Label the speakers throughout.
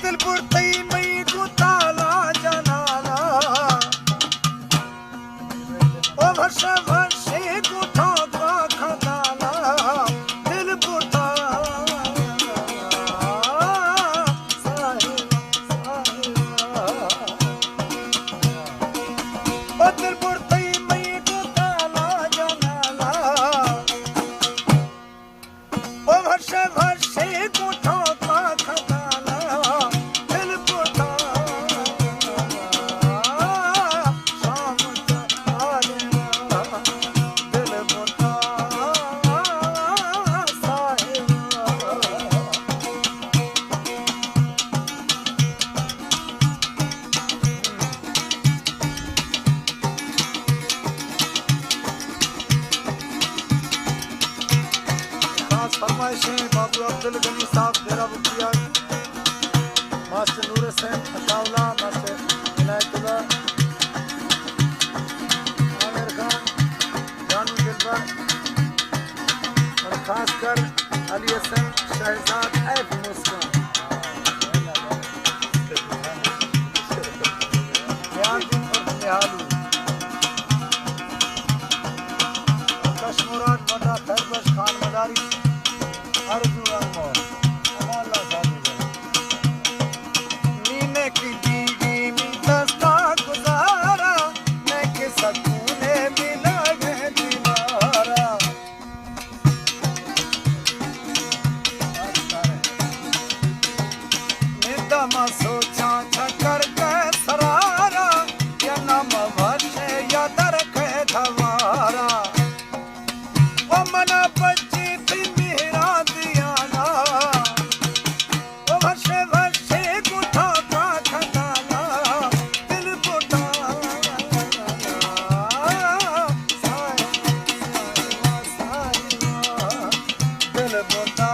Speaker 1: दिलपुर तई मई को ताला जनाला ओ वर्षे वर्षे को ठोका खदाला दिलपुर ओ दिलपुर तई मई को ताला जनाला ओ वर्षे वर्षे को ठोका खदाला दिलपुर शाम दिलपुर खास फरमाइशें बाबू अब्दुल गनी साहब डेरा बुकिया मास्टर नूर हुसैन अताउल्ला मास्टर इनायतुल्लाह आमिर खान जानू दिलबर और खासकर अली हसन शहजाद ऐब मुस्कान नियाज़ुद्दीन और निहालू कश्मीरात मदा खैरबश खान मदारी अर्जुन अमोल अमोल्ला साहब नीने की दीदी दस्ता गुजारा मैं के सकूने मिला गए दीवारा निदमा सोचा छकर के सरारा या नम वर्षे या दर के धवारा ओ मना बच्ची थी मेरा दियाना ओ वर्षे वर्षे गुठा का खदाना दिल बुटा दिल बुटा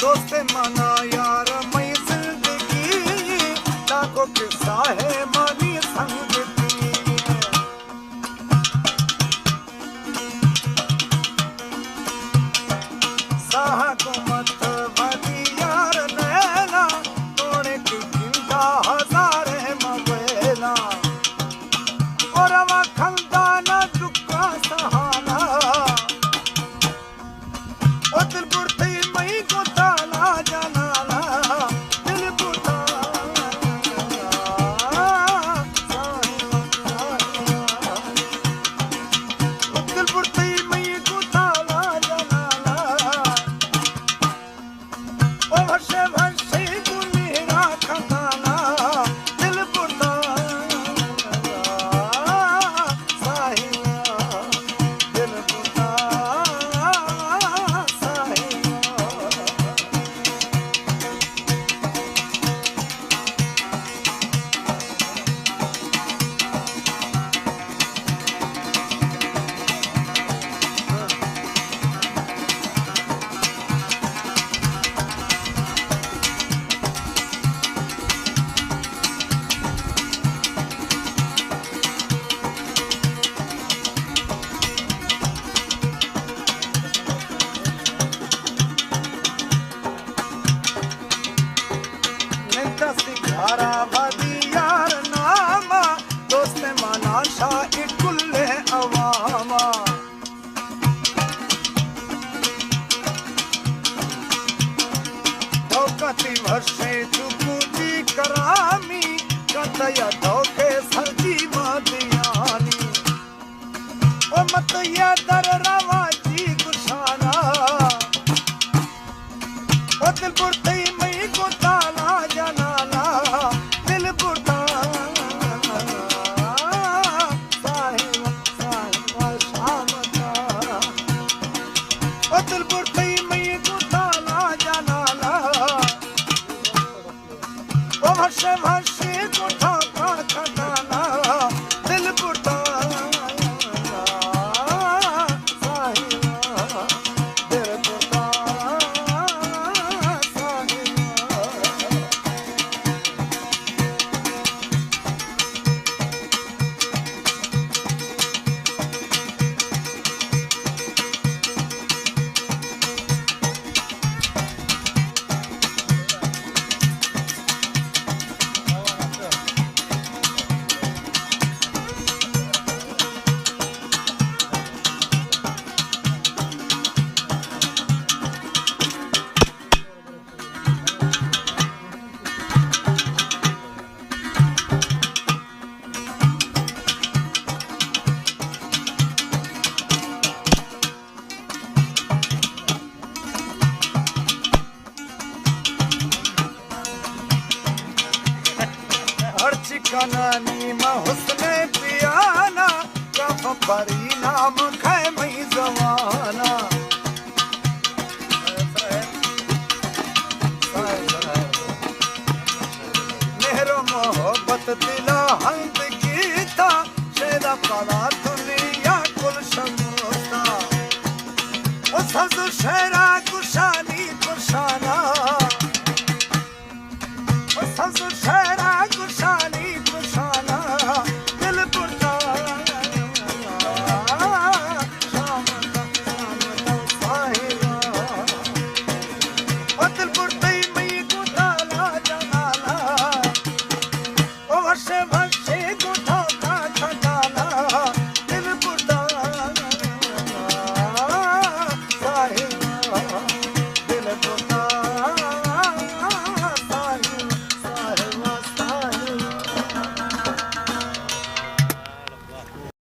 Speaker 1: दोस्ते मना यार मैं जिंदगी लाखों किस्सा है मानी संगती साहा को मत भरी यार नैना तोड़े की जिंदा हजार है मवेला और वा खंदाना दुखा सहाना ओ दिलपुर थई मई को ताला जनाला दिलपुर दिलपुर थई मई को ताला जनाला ओ वर्षे वर्षे को मेरा खजाना दिलपुर सिखारा भदी यार नामा दोस्त माना शाह कुल्ले अवामा धोकती वर्षे चुपूजी करामी कतया धोके सरजी मदियानी ओ मत या दर रवाजी गुशाना ओ दिलपुर थई मई को ताला जनाला दिलपुर साहिब शाम बुरतई मई कुताला जनाला ओ भसे भसे कुठा का खनाला दिल बुरता साहिबा दिल बुरता कनानी मा हुस्ने पियाना कफ परी नाम खाए मई जवाना नेहरो मोहब्बत दिला हंद गीता शेरा पला दुनिया कुल शमोता ओ सज शेरा